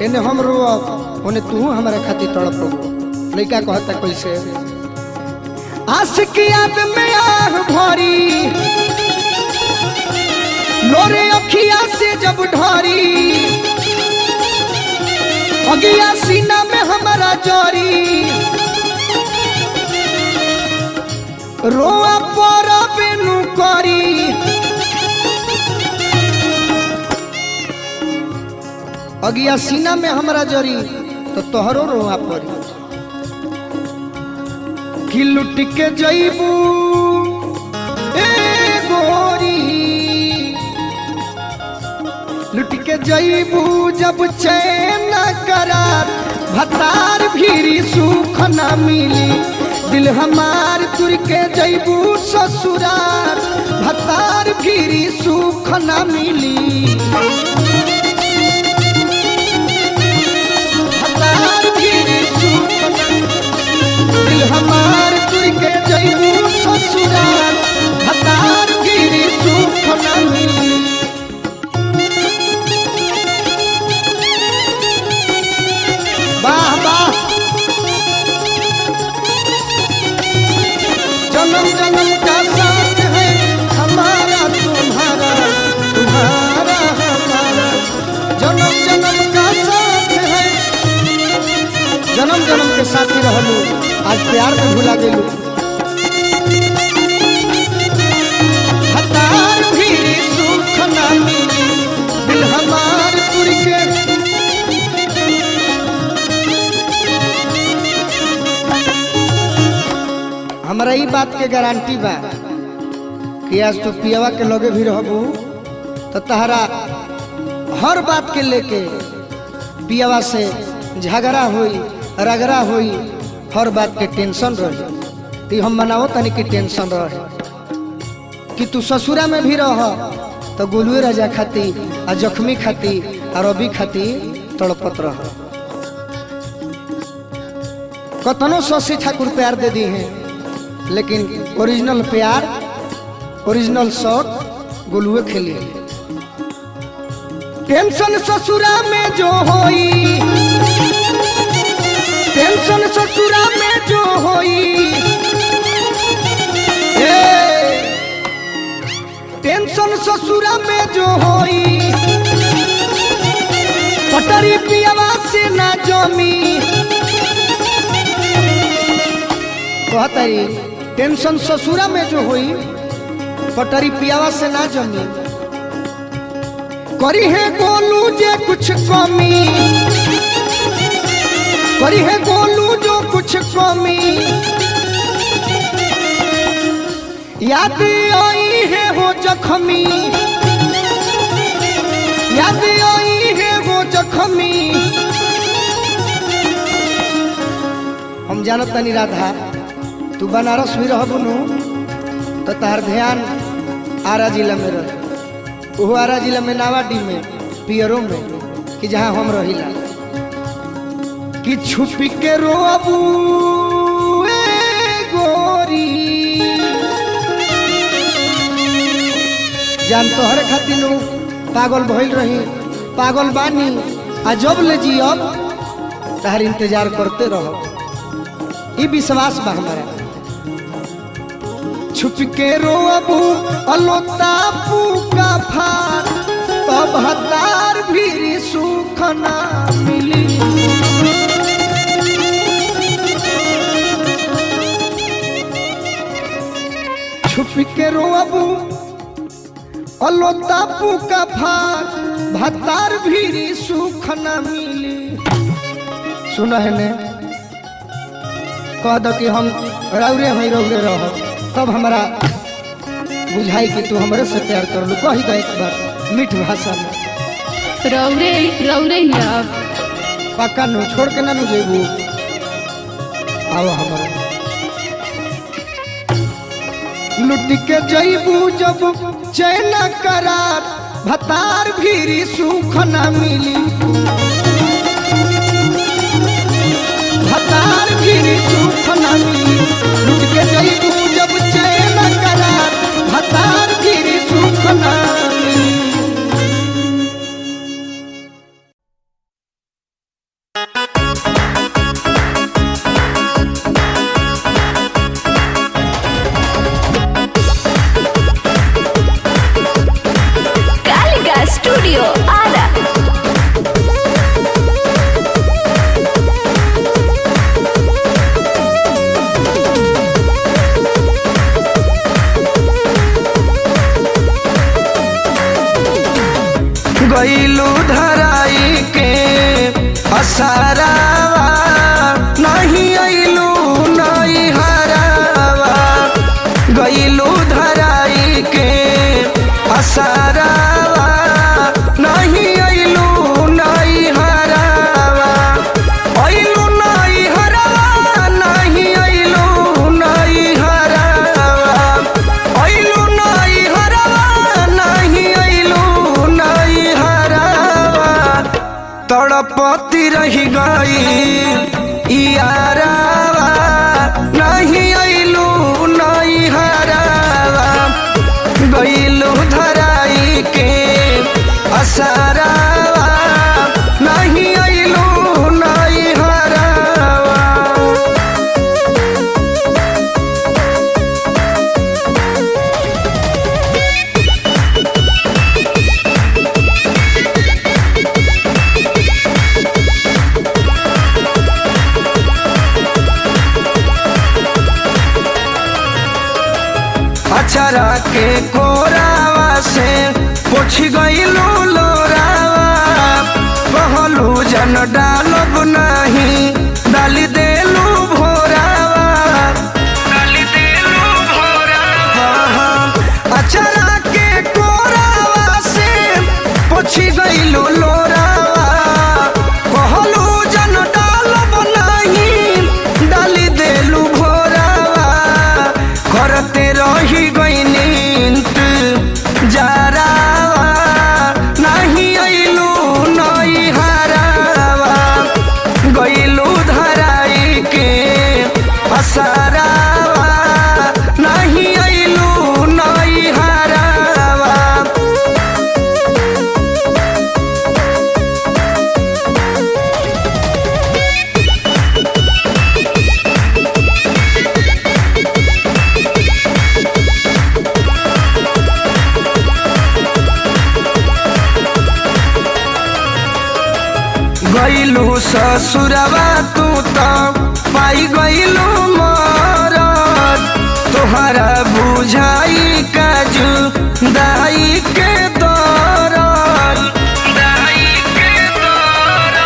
एने हम रोब ओने तू हमारे खातिर तड़प। लइका कहता कैसे, आशिक याद में आह भरी लोरे अखिया से जब ढारी। अगिया सीना में हमारा जोरी रोआ परा बेनु करी। अगिया सीना में हमारा जरी तो तोहरो रोआ परी। कि लुट के जईबू ए गोरी, लुट के जईबू जब चैन करार भतार भीरी सुख ना मिली। दिल हमार तुर के जईबू ससुरार भतार भीरी सुख ना मिली। दिल हमार तुर के जईबू ससुराल भतार भीरी सुख ना मिली। वाह वाह जन्म जन्म का साथ है हमारा तुम्हारा, तुम्हारा हमारा। जन्म जन्म का साथ है, जन्म जन्म के साथी रहलू, आज प्यार में भुला गेलू। भतार भीरी सुख ना मिली। दिल हमार तुर के हमरा ई बात के गारंटी बा कि आज तो पियावा के लगे भी रहबू तो तहरा हर बात के लेके पियावा से झगड़ा होई रगड़ा होई, हर बात के टेंशन रही। तो हम मनाओ तनी की टेंशन रहे कि तू ससुरा में भी रह तो गोलुए राजा खाती आ जख्मी खाती और रवि खाती तड़पत रह। कतनो शशि ठाकुर प्यार दे दी हैं, लेकिन ओरिजिनल प्यार ओरिजिनल शॉट गोलुए खेली। टेंशन ससुरा में जो होई, टेंशन ससुरा में जो होई, टेंशन ससुरा में जो होई। पटरी पियावा से ना जमी कहतरी, टेंशन ससुरा में जो होई पटरी पियावा से ना जमी। करी है गोलू जे कुछ कमी, करी है गोलू जो कुछ कमी। याद आई है वो जख्मी, याद आई है वो जख्मी। हम जानत तनी राधा तू बनारस भी रहबू नु तो तार ध्यान आरा जिला में रह। वो आरा जिला में नावाडी में पियरों में कि जहाँ हम रहिला कि छुपी के रोबू गोरी। जान तोहरे खातिर नु पागल भइल रही, पागल बानी, आ जब ले जी अब तार इंतजार करते रहो, ई विश्वास बा हमारा। छुप के रोबू अलोता का फार, तब हतार भी सुख ना मिली। छुप के रोबू अलोता का फार, भतार भी सुख न मिली। सुन है ने कह दो कि हम रौरे हई रौरे रह, तब हमारा बुझाई कि तू हमरे से प्यार कर लू। कही दो एक बार मीठ भाषा में, रौरे रौरे ही अब पक्का नु छोड़ के ना नु जेबू। आओ हमारा लुट के जईबू जब चैन करार, भतार भी सुख न मिली। भतार भी सुख न मिली, लुट के जईबू जब चैन करार, भतार भी सुख न मिली। कालिका स्टूडियो आरा। गईलू धराई के असरावा, नहीं अइलू नहीं हरावा। गईलू धराई के असरावा, नहीं अइलू नहीं हरावा। अइलू नहीं हरावा, नहीं अइलू नहीं हरावा। अइलू नहीं हरावा, नहीं अइलू नहीं हरावा। तड़पती रही गई यारावा, नहीं अइलू नहीं हरावा। गईलू धराई के असरावा, नहीं अइलू नहीं हरावा। अचरा के कोरावा से पूछ गईलू लोरावा। कहलू जन डालब नहीं, डाली देलू भोरावा। डाली देलू भोरावा। अचरा के कोरावा से पूछ गईलू लोरावा। कहलू जन डालब नहीं, डाली देलू भोरावा। करते रही गई नींद जरावा, नहीं अइलू नहीं हरावा। गईलू धराई के असरावा, नहीं अइलू नहीं हरावा। गईलू ससुरवा तू तो पाई गईलू मरद। तोहरा बुझाई काजू दाई के दरद। दाई के दरद।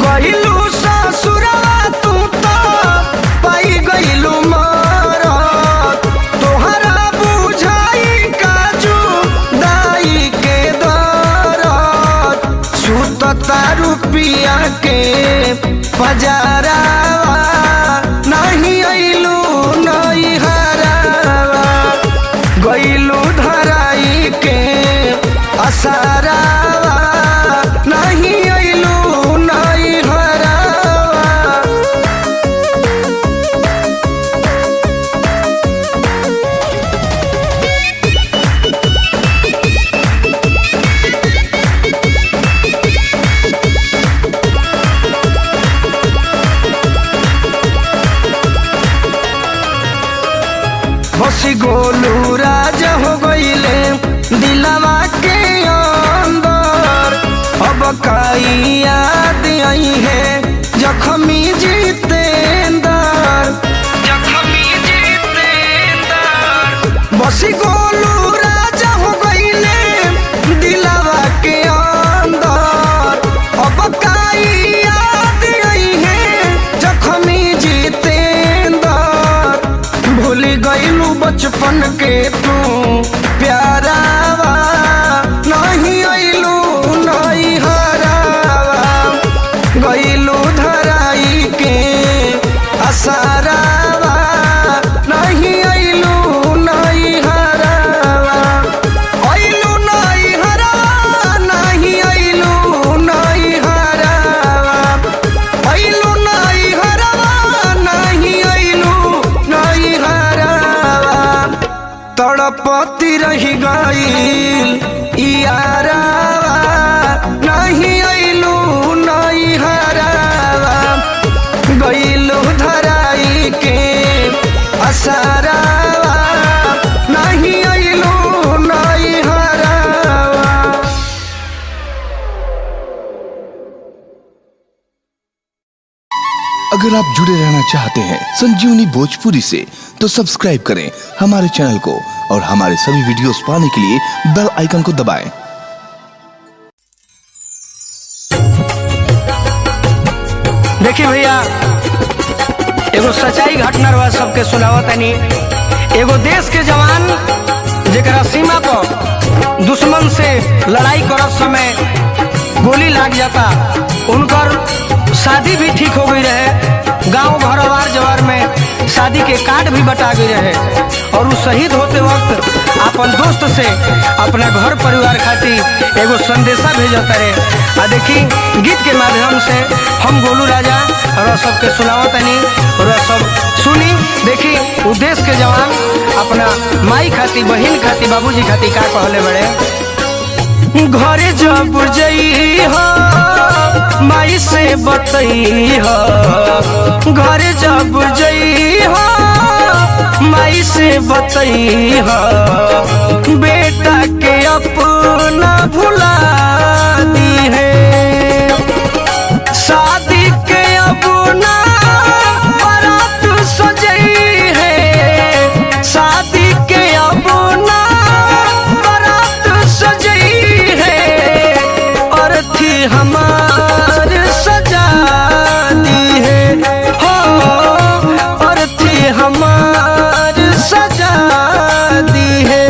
गईलू ससुरवा तू तो पाई गईलू मरद। तोहरा बुझाई काजू दाई के दरद। सुतता रुपिया के पजारा, बसी गोलू राजा हो गईले दिलवा के अंदर। अब काई याद आई है जख्मी जितेंदर, जख्मी जितेंदर। बसी गोलू राजा हो गईले दिलवा के अंदर। अब काई याद आई है जख्मी जितेंदर। भूल गईलू बचपन के तू प्यारावा, नहीं आइलू नहीं हरावा। गईलू धराई के असारावा, नहीं आइलू नहीं हरावा। आइलू नहीं हरावा, नहीं आइलू नहीं हरावा। आइलू नहीं हरावा, नहीं आइलू नहीं हरावा। तड़पती रही गईल यारावा, नहीं आइलू नहीं हरावा। गईलू धराई के असारावा, नहीं आइलू नहीं हरावा। अगर आप जुड़े रहना चाहते हैं संजीवनी भोजपुरी से तो सब्सक्राइब करें हमारे चैनल को और हमारे सभी वीडियोस पाने के लिए बेल आइकन को दबाएं। देखिए भैया, एगो सच्चाई घटना रहा सबके सुनावतनी। एगो देश के जवान जेकरा सीमा पर दुश्मन से लड़ाई करत समय गोली लाग जाता, उनकर शादी भी ठीक हो गई रहे। गांव घरवार जवार में शादी के कार्ड भी बटा गई रहे और उस शहीद होते वक्त अपन दोस्त से अपना घर परिवार खातिर एगो संदेशा भेजता रहे। आ देखी गीत के माध्यम से हम गोलू राजा और सबके सुनावतनी और सब सुनी। देखी उ देश के जवान अपना माई खातिर, बहन खातिर, बाबूजी खातिर का कहले बड़े। घरे जब जई हो माई से बतई हो, घरे जब जई हो माई से बतई हो। बेटा के अपना भुला दी है, शादी के अपना बारात सजई है। शादी के अपना बारात सजई है, और थी हमार सजा दी है हो, और थी हमार सजा दी है।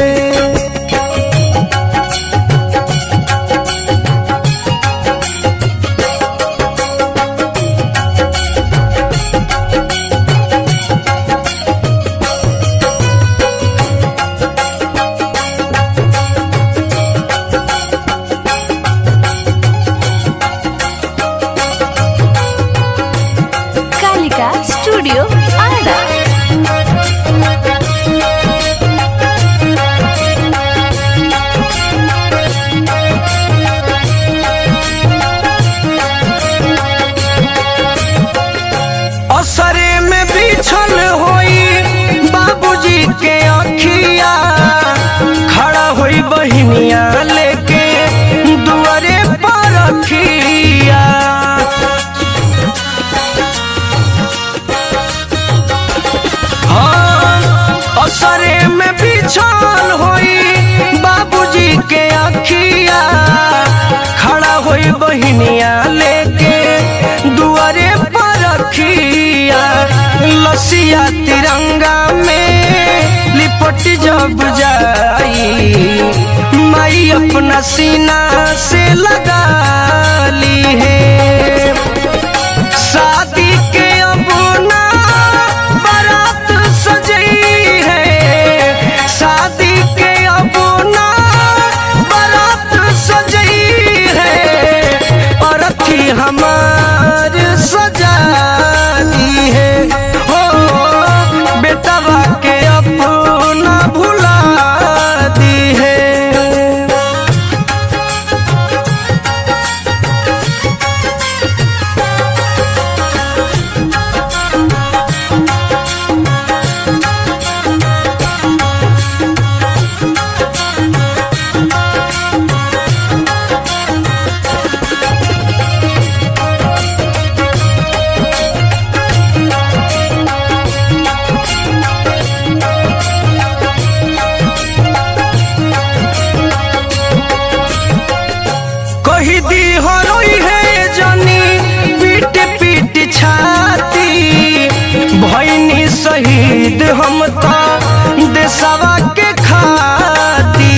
कालिका स्टूडियो आरा। असरे में बिछल होई बाबूजी के अखिया, खड़ा होई बहिनिया लेके दुआरे पर रखिया। हाँ, असरे में बिछल होई बाबूजी के अखिया, खड़ा होई बहिनिया लेके दुआरे पर रखिया। लसिया तिरंगा में लिपट जब जाई, माई अपना सीना से लगा ली है। शादी के अपना बारात सजई है, शादी के अपना बारात सजई है, और थी हमार सजा दी है हो। बेटवा के अपना भुला दी है। शहीद हम तो देशवा के खाती।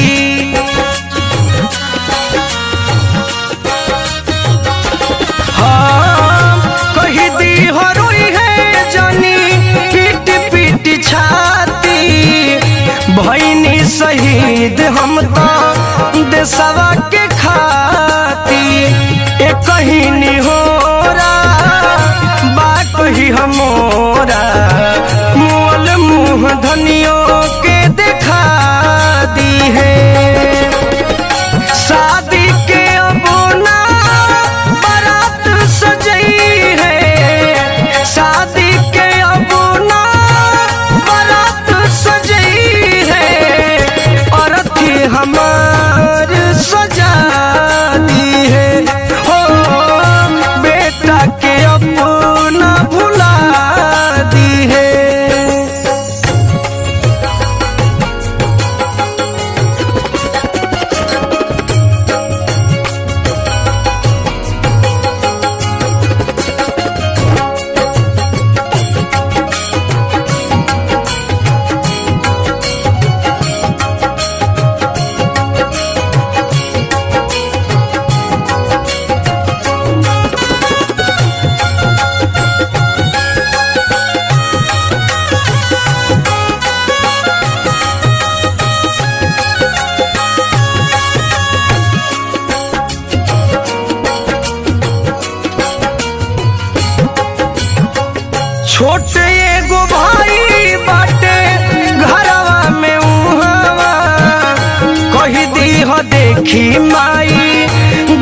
हाँ कही दी हरोई है जानी पीट पीट छाती। भईनी शहीद हम तो देशवा के खाती। एक कहीं निहोरा बात ही हमोरा मोल मुँह धनियों के दिखा दी है। शादी के अब ना बारात सजई है। शादी के अब ना बारात सजई है। और थी हमार सजा दी है। हो बेटा के अपना भुला दी है। छोटे एगो भाई बाटे घरवा में उहावा। कही दी हो देखी माई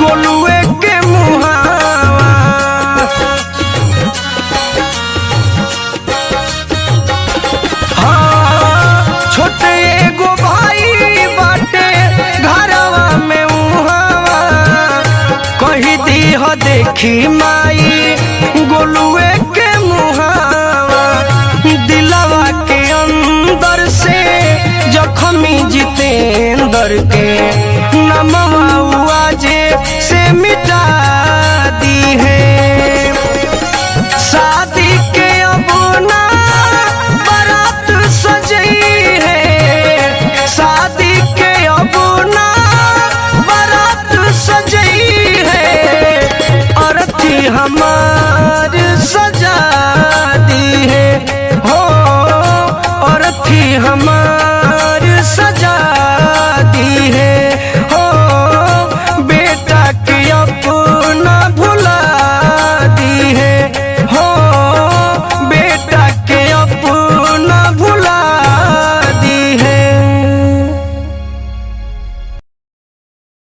गोलुए के मुहावा। हाँ छोटे एगो भाई बाटे घरवा में उहावा। कही दी हो देखी माई गोलुए के मुहावा। दिलवा के अंदर से जख्मी जितेंद्र के नमवा जे से मिटा